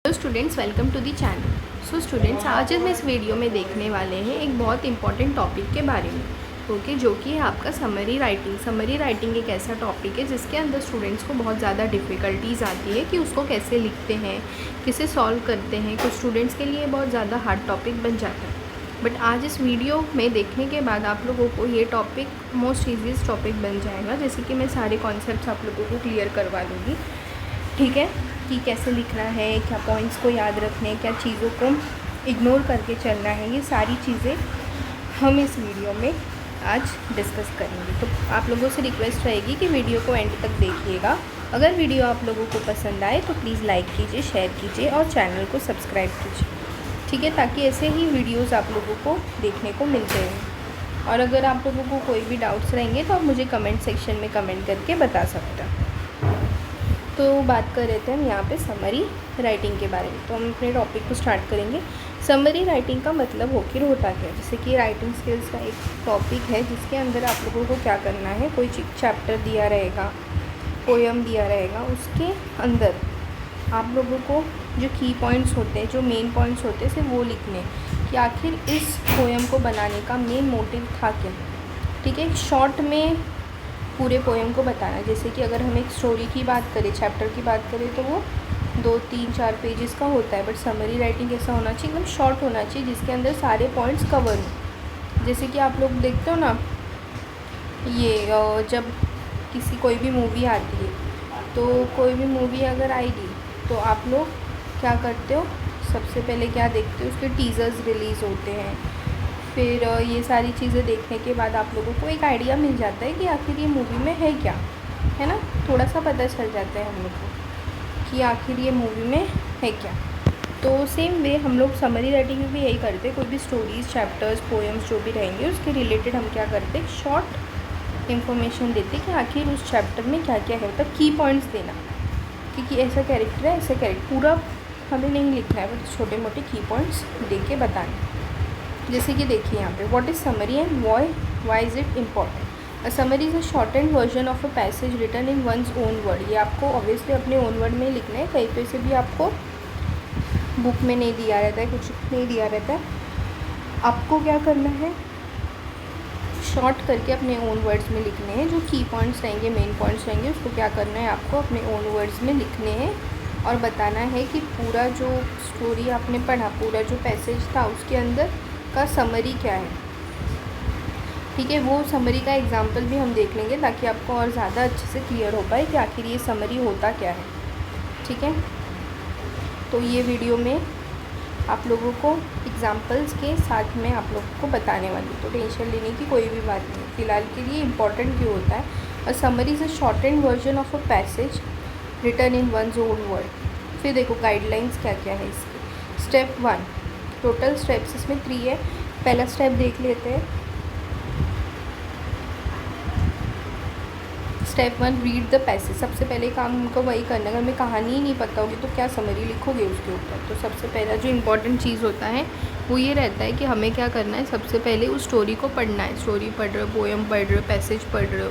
Hello students, welcome to the channel. So students, आज हम इस वीडियो में देखने वाले हैं एक बहुत इंपॉर्टेंट टॉपिक के बारे में, ओके, जो कि है आपका समरी राइटिंग। समरी राइटिंग एक ऐसा टॉपिक है जिसके अंदर स्टूडेंट्स को बहुत ज़्यादा डिफ़िकल्टीज़ आती है कि उसको कैसे लिखते हैं, किसे सॉल्व करते हैं। कुछ स्टूडेंट्स के लिए बहुत ज़्यादा हार्ड टॉपिक बन जाता है, बट आज इस वीडियो में देखने के बाद आप लोगों को ये टॉपिक मोस्ट ईजीएस्ट टॉपिक बन जाएगा। जैसे कि मैं सारे कॉन्सेप्ट्स आप लोगों को क्लियर करवा दूँगी, ठीक है, कि कैसे लिखना है, क्या पॉइंट्स को याद रखने हैं, क्या चीज़ों को इग्नोर करके चलना है। ये सारी चीज़ें हम इस वीडियो में आज डिस्कस करेंगे। तो आप लोगों से रिक्वेस्ट रहेगी कि वीडियो को एंड तक देखिएगा। अगर वीडियो आप लोगों को पसंद आए तो प्लीज़ लाइक कीजिए, शेयर कीजिए और चैनल को सब्सक्राइब कीजिए, ठीक है, ताकि ऐसे ही वीडियोज़ आप लोगों को देखने को मिलते रहें। और अगर आप लोगों को कोई भी डाउट्स रहेंगे तो आप मुझे कमेंट सेक्शन में कमेंट करके बता सकते हैं। तो बात कर रहे थे हम यहाँ पे समरी राइटिंग के बारे में। तो हम अपने टॉपिक को स्टार्ट करेंगे। समरी राइटिंग का मतलब होकर होता क्या है। जैसे कि राइटिंग स्किल्स का एक टॉपिक है जिसके अंदर आप लोगों को क्या करना है, कोई चैप्टर दिया रहेगा, पोएम दिया रहेगा, उसके अंदर आप लोगों को जो की पॉइंट्स होते हैं, जो मेन पॉइंट्स होते हैं, सिर्फ वो लिखने कि आखिर इस पोएम को बनाने का मेन मोटिव था क्या, ठीक है। शॉर्ट में पूरे पोएम को बताना। जैसे कि अगर हम एक स्टोरी की बात करें, चैप्टर की बात करें, तो वो 2, 3, 4 पेजेस का होता है, बट समरी राइटिंग ऐसा होना चाहिए, एकदम शॉर्ट होना चाहिए, जिसके अंदर सारे पॉइंट्स कवर हों। जैसे कि आप लोग देखते हो ना, ये जब किसी कोई भी मूवी आती है, तो कोई भी मूवी अगर आएगी तो आप लोग क्या करते हो, सबसे पहले क्या देखते हो, उसके टीज़र्स रिलीज़ होते हैं। फिर ये सारी चीज़ें देखने के बाद आप लोगों को एक आइडिया मिल जाता है कि आखिर ये मूवी में है क्या, है ना, थोड़ा सा पता चल जाता है हम लोग को कि आखिर ये मूवी में है क्या। तो सेम वे हम लोग समरी राइटिंग में भी यही करते हैं। कोई भी स्टोरीज़, चैप्टर्स, पोएम्स जो भी रहेंगे उसके रिलेटेड हम क्या करते हैं, शॉर्ट इन्फॉर्मेशन देते हैं कि आखिर उस चैप्टर में क्या क्या है, मतलब की पॉइंट्स देना कि ऐसा कैरेक्टर है, ऐसा कैरेक्टर, पूरा हमें नहीं लिखना है, बट छोटे मोटे की पॉइंट्स दे के बताना। जैसे कि देखिए यहाँ पे, what is summary and why is it important. A summary is a shortened version of a passage written in one's own word. ये आपको ऑब्वियसली अपने ओन वर्ड में लिखना है, कहीं पे से भी आपको बुक में नहीं दिया रहता है, कुछ नहीं दिया रहता है। आपको क्या करना है, शॉर्ट करके अपने ओन वर्ड्स में लिखने हैं। जो की पॉइंट्स रहेंगे, मेन पॉइंट्स रहेंगे, उसको क्या करना है, आपको अपने ओन वर्ड्स में लिखने हैं और बताना है कि पूरा जो स्टोरी आपने पढ़ा, पूरा जो पैसेज था, उसके अंदर का समरी क्या है, ठीक है। वो समरी का एग्जाम्पल भी हम देख लेंगे ताकि आपको और ज़्यादा अच्छे से क्लियर हो पाए कि आखिर ये समरी होता क्या है, ठीक है। तो ये वीडियो में आप लोगों को एग्जाम्पल्स के साथ में आप लोगों को बताने वाली, तो टेंशन लेने की कोई भी बात नहीं। फ़िलहाल के लिए इम्पॉर्टेंट क्यों होता है, और summary is a shortened version of a passage written in one's own word. फिर देखो गाइडलाइंस क्या क्या है इसकी। स्टेप 1, टोटल स्टेप्स इसमें 3 है। पहला स्टेप देख लेते हैं। Step 1, read the passage. सबसे पहले काम हमको वही करना है। अगर हमें कहानी ही नहीं पता होगी तो क्या समरी लिखोगे उसके ऊपर। तो सबसे पहला जो इम्पोर्टेंट चीज़ होता है वो ये रहता है कि हमें क्या करना है, सबसे पहले उस स्टोरी को पढ़ना है। स्टोरी पढ़ रहे हो, पोएम पढ़ रहे हो, पैसेज पढ़ रहे हो,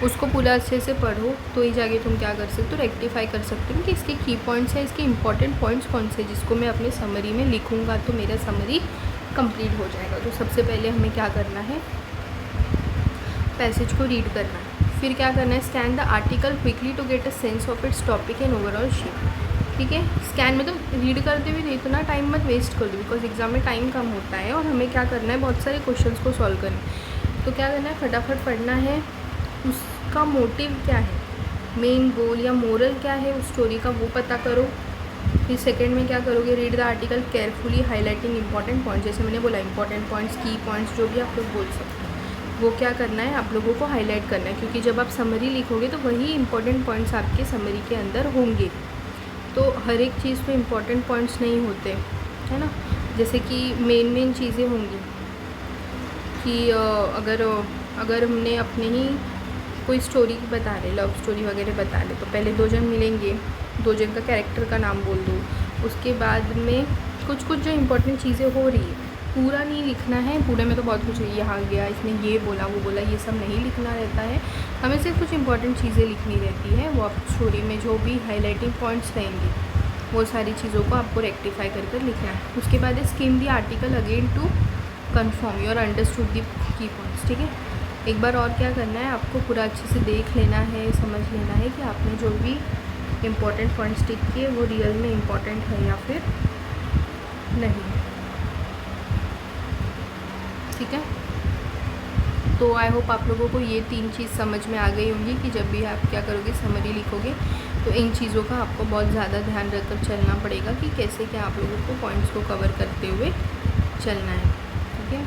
उसको पूरा अच्छे से पढ़ो, तो ही जाके तुम क्या कर सकते हो, रेक्टिफाई कर सकते हो कि इसके की पॉइंट्स हैं, इसके इंपॉर्टेंट पॉइंट्स कौन से, जिसको मैं अपने समरी में लिखूँगा तो मेरा समरी कंप्लीट हो जाएगा। तो सबसे पहले हमें क्या करना है, पैसेज को रीड करना है। फिर क्या करना है, scan the article quickly to get a sense of its topic and overall shape, ठीक है। स्कैन में तो रीड करते हुए इतना टाइम मत वेस्ट कर दो, बिकॉज एग्जाम में टाइम कम होता है और हमें क्या करना है, बहुत सारे क्वेश्चंस को सॉल्व करना है। तो क्या करना है, फटाफट पढ़ना है, उसका मोटिव क्या है, मेन गोल या मोरल क्या है उस स्टोरी का, वो पता करो। फिर सेकंड में क्या करोगे, read the article carefully highlighting important points. जैसे मैंने बोला, इंपॉर्टेंट पॉइंट्स, की पॉइंट्स, जो भी आप लोग बोल सकते हो, वो क्या करना है, आप लोगों को हाईलाइट करना है, क्योंकि जब आप समरी लिखोगे तो वही इंपॉर्टेंट पॉइंट्स आपके समरी के अंदर होंगे। तो हर एक चीज़ पे इंपॉर्टेंट पॉइंट्स नहीं होते, है ना। जैसे कि मेन चीज़ें होंगी कि अगर हमने अपने ही कोई स्टोरी बता रहे, लव स्टोरी वगैरह बता रहे, तो पहले 2 जन मिलेंगे, 2 जन का कैरेक्टर का नाम बोल दो, उसके बाद में कुछ जो इंपॉर्टेंट चीज़ें हो रही है, पूरा नहीं लिखना है। पूरे में तो बहुत कुछ है, यहाँ गया, इसने ये बोला, वो बोला, ये सब नहीं लिखना रहता है। हमें सिर्फ कुछ इंपॉर्टेंट चीज़ें लिखनी रहती है। वो आप स्टोरी में जो भी हाईलाइटिंग पॉइंट्स रहेंगे वो सारी चीज़ों को आपको रेक्टिफाई कर कर लिखना है। उसके बाद skim the article again to confirm your understood the key points. ठीक है, एक बार और क्या करना है, आपको पूरा अच्छे से देख लेना है, समझ लेना है कि आपने जो भी इम्पोर्टेंट पॉइंट्स टिक किए वो रियल में इम्पोर्टेंट है या फिर नहीं। ठीक है, तो आई होप आप लोगों को ये 3 चीज़ समझ में आ गई होंगी कि जब भी आप क्या करोगे, समरी लिखोगे, तो इन चीज़ों का आपको बहुत ज़्यादा ध्यान रखकर चलना पड़ेगा कि कैसे क्या आप लोगों को पॉइंट्स को कवर करते हुए चलना है। ठीक है,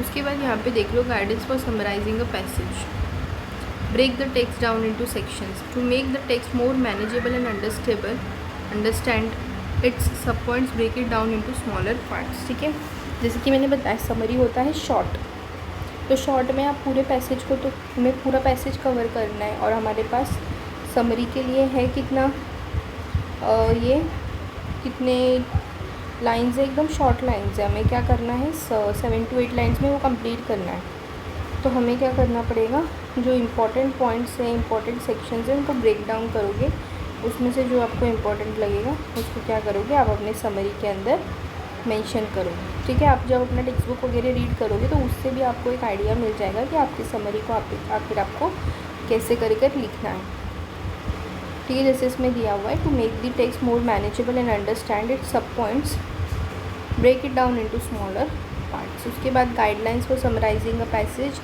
उसके बाद यहाँ पे देख लो, guidance for summarising a passage. Break the text down into sections to make the text more manageable and understand its sub points, break it down into smaller parts. ठीक है, जैसे कि मैंने बताया समरी होता है शॉर्ट, तो शॉर्ट में आप पूरे पैसेज को, तो हमें पूरा पैसेज कवर करना है और हमारे पास समरी के लिए है कितना, ये कितने लाइंस है, एकदम शॉर्ट लाइंस है। हमें क्या करना है, 7 to 8 लाइंस में वो कंप्लीट करना है। तो हमें क्या करना पड़ेगा, जो इम्पोर्टेंट पॉइंट्स हैं, इम्पोर्टेंट सेक्शंस हैं, उनको ब्रेक डाउन करोगे, उसमें से जो आपको इम्पोर्टेंट लगेगा उसको क्या करोगे, आप अपने समरी के अंदर मेंशन करोगे। ठीक है, आप जब अपना टेक्स्ट बुक वगैरह रीड करोगे तो उससे भी आपको एक आइडिया मिल जाएगा कि आपकी समरी को आखिर आपको कैसे कर लिखना है। ठीक है, जैसे इसमें दिया हुआ है, to make the text more manageable and understand it sub points, break it down into smaller parts. उसके बाद guidelines for summarising a passage.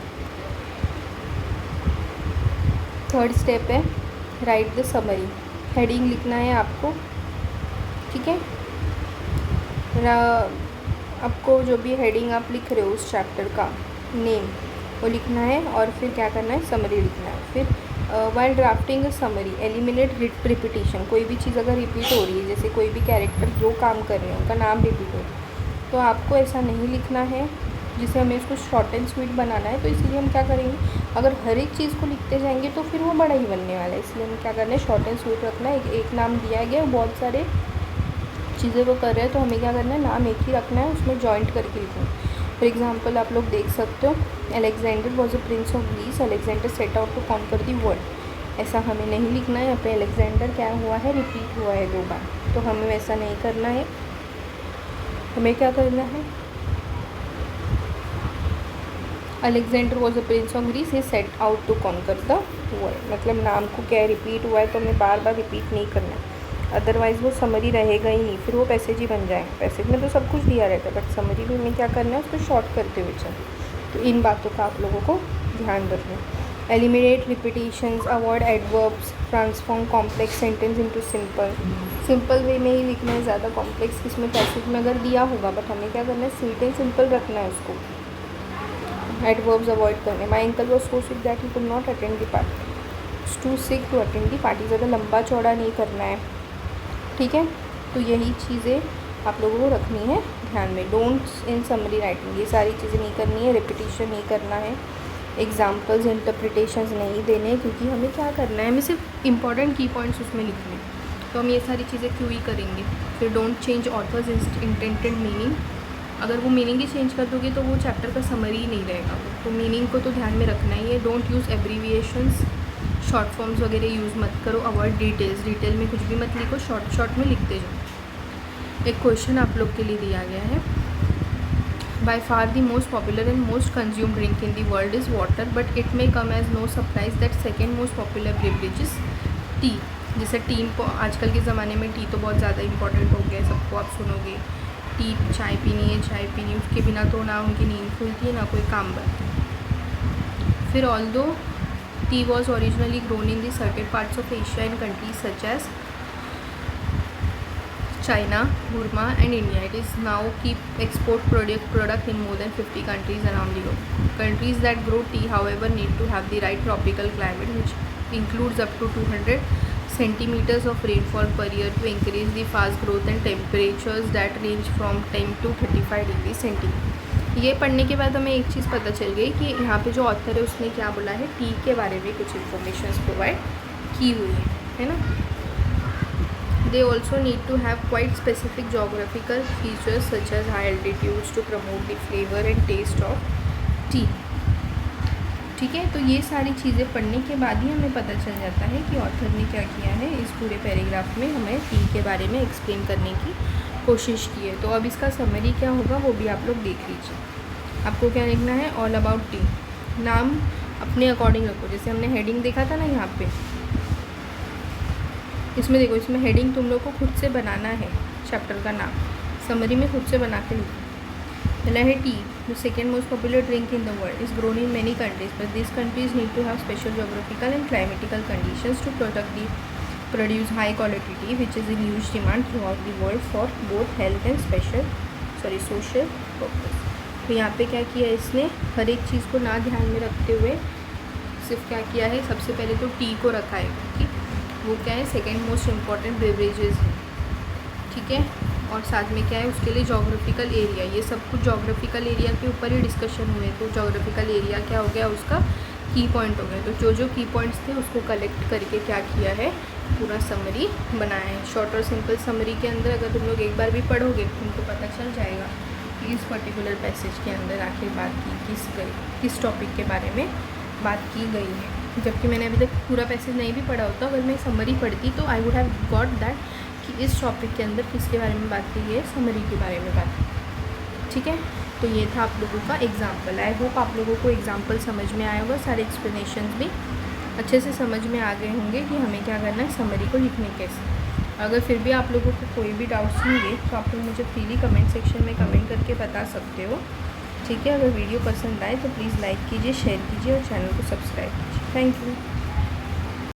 Third step है राइट द समरी। हेडिंग लिखना है आपको। ठीक है, आपको जो भी हेडिंग आप लिख रहे हो उस चैप्टर का नेम वो लिखना है और फिर क्या करना है, समरी लिखना है। फिर while drafting summary eliminate repetition. कोई भी चीज़ अगर रिपीट हो रही है, जैसे कोई भी कैरेक्टर जो काम कर रहे हैं उनका नाम रिपीट हो रहा है, तो आपको ऐसा नहीं लिखना है, जिसे हमें इसको शॉर्ट एंड स्वीट बनाना है। तो इसलिए हम क्या करेंगे, अगर हर एक चीज़ को लिखते जाएंगे तो फिर वो बड़ा ही बनने वाला है। इसलिए हम क्या करना है, शॉर्ट एंड स्वीट रखना है। एक नाम दिया गया, बहुत सारे चीज़ें वो कर रहे हैं, तो हमें क्या करना है, नाम एक ही रखना है, उसमें जॉइंट करके लिखना है। फॉर एग्जाम्पल आप लोग देख सकते हो, Alexander was a prince of Greece, Alexander set out to conquer the world. ऐसा हमें नहीं लिखना है। यहाँ पे अलेक्जेंडर क्या हुआ है, रिपीट हुआ है 2 बार, तो हमें वैसा नहीं करना है। हमें क्या करना है, Alexander was a prince of Greece, he set out to conquer the world. मतलब नाम को क्या रिपीट हुआ है तो हमें बार बार रिपीट नहीं करना है, अदरवाइज़ वो समरी रहेगा ही नहीं, फिर वो पैसेज ही बन जाएगा। पैसेज में तो सब कुछ दिया रहता है, बट समरी में हमें क्या करना है, उसको शॉर्ट करते हुए चलें। तो इन बातों का आप लोगों को ध्यान रखना है। Eliminate repetitions, avoid adverbs, transform complex sentence into simple. Simple way में ही लिखना है, ज़्यादा कॉम्प्लेक्स इसमें पैसेज में अगर दिया होगा, बट हमें क्या करना है, स्वीट एंड सिंपल रखना है उसको। एडवर्ब्स अवॉइड करने। My uncle was so sick that he could not attend the party, too sick to attend the party. ज़्यादा लंबा चौड़ा नहीं करना है। ठीक है, तो यही चीज़ें आप लोगों को रखनी है ध्यान में। डोंट्स इन समरी राइटिंग, ये सारी चीज़ें नहीं करनी है, रिपीटिशन नहीं करना है, एग्जाम्पल्स इंटरप्रिटेशंस नहीं देने, क्योंकि हमें क्या करना है, हमें सिर्फ इंपॉर्टेंट की पॉइंट्स उसमें लिखने हैं। तो हम ये सारी चीज़ें क्यों ही करेंगे। फिर don't change authors intended meaning. अगर वो मीनिंग ही चेंज कर दोगे तो वो चैप्टर का समरी ही नहीं रहेगा। तो मीनिंग को तो ध्यान में रखना ही है। Don't use abbreviations, short forms वगैरह यूज़ मत करो। अवॉइड डिटेल्स, डिटेल में कुछ भी मत लिखो, शॉर्ट में लिखते जाओ। एक क्वेश्चन आप लोग के लिए दिया गया है, by far the most popular and most consume drink in the world is water, but it may come as no surprise that second most popular beverage is tea. जैसे टी को आजकल के ज़माने में टी तो बहुत ज़्यादा इंपॉर्टेंट हो गया है, सबको आप सुनोगे टी, चाय पीनी है, चाय पीनी, उसके बिना तो ना उनकी नींद खुलती है ना कोई काम बनता है। फिर although tea was originally grown in the certain parts of Asia in countries such as China, Burma and India. It is now keep export product in more than 50 countries around the globe. Countries that grow tea, however, need to have the right tropical climate, which includes up to 200 centimeters of rainfall per year to encourage the fast growth and temperatures that range from 10 to 35 degrees centigrade. ये पढ़ने के बाद हमें एक चीज़ पता चल गई कि यहाँ पे जो ऑथर है उसने क्या बोला है, टी के बारे में कुछ इन्फॉर्मेशन प्रोवाइड की हुई है ना। They also need to have quite specific geographical features such as high altitudes to promote the flavour and taste of tea. ठीक है। तो ये सारी चीज़ें पढ़ने के बाद ही हमें पता चल जाता है कि ऑथर ने क्या किया है, इस पूरे पैराग्राफ में हमें टी के बारे में एक्सप्लेन करने की कोशिश की है। तो अब इसका समरी क्या होगा वो भी आप लोग देख लीजिए। आपको क्या लिखना है, ऑल अबाउट टी। नाम अपने अकॉर्डिंग रखो, जैसे हमने हेडिंग देखा था ना यहाँ पे, इसमें देखो, इसमें हेडिंग तुम लोग को खुद से बनाना है, चैप्टर का नाम समरी में खुद से बना के लिखो। पहला है tea, the second most popular drink in the world, is grown in many countries, but this countries need to have special geographical and climatical conditions to protect the produce high quality tea which is in huge demand throughout the world for both health and social purpose. तो यहाँ पे क्या किया इसने, हर एक चीज़ को ना ध्यान में रखते हुए सिर्फ क्या किया है, सबसे पहले तो टी को रखा है क्योंकि वो क्या है सेकेंड मोस्ट इम्पॉर्टेंट बेवरेजेस है, ठीक है। और साथ में क्या है उसके लिए जोग्राफिकल एरिया, ये सब कुछ जोग्राफिकल एरिया के ऊपर ही डिस्कशन हुए। तो जोग्राफिकल एरिया क्या हो गया, उसका की पॉइंट हो गया। तो जो जो की पॉइंट्स थे उसको कलेक्ट करके क्या किया है, पूरा समरी बनाया है। शॉर्ट और सिंपल समरी के अंदर अगर तुम लोग एक बार भी पढ़ोगे तुमको पता चल जाएगा कि इस पर्टिकुलर पैसेज के अंदर आखिर बात की किस टॉपिक के बारे में बात की गई है। जबकि मैंने अभी तक पूरा पैसेज नहीं भी पढ़ा होता, अगर मैं समरी पढ़ती तो I would have got that कि इस टॉपिक के अंदर किसके बारे में बात की गई है, समरी के बारे में बात की, ठीक है। तो ये था आप लोगों का एग्जाम्पल। आई होप आप लोगों को एग्जाम्पल समझ में आया होगा, सारे एक्सप्लेनेशंस भी अच्छे से समझ में आ गए होंगे कि हमें क्या करना है समरी को लिखने कैसे। अगर फिर भी आप लोगों को कोई भी डाउट्स होंगे तो आप लोग मुझे फ्रीली कमेंट सेक्शन में कमेंट करके बता सकते हो, ठीक है। अगर वीडियो पसंद आए तो प्लीज़ लाइक कीजिए, शेयर कीजिए और चैनल को सब्सक्राइब कीजिए। Thank you.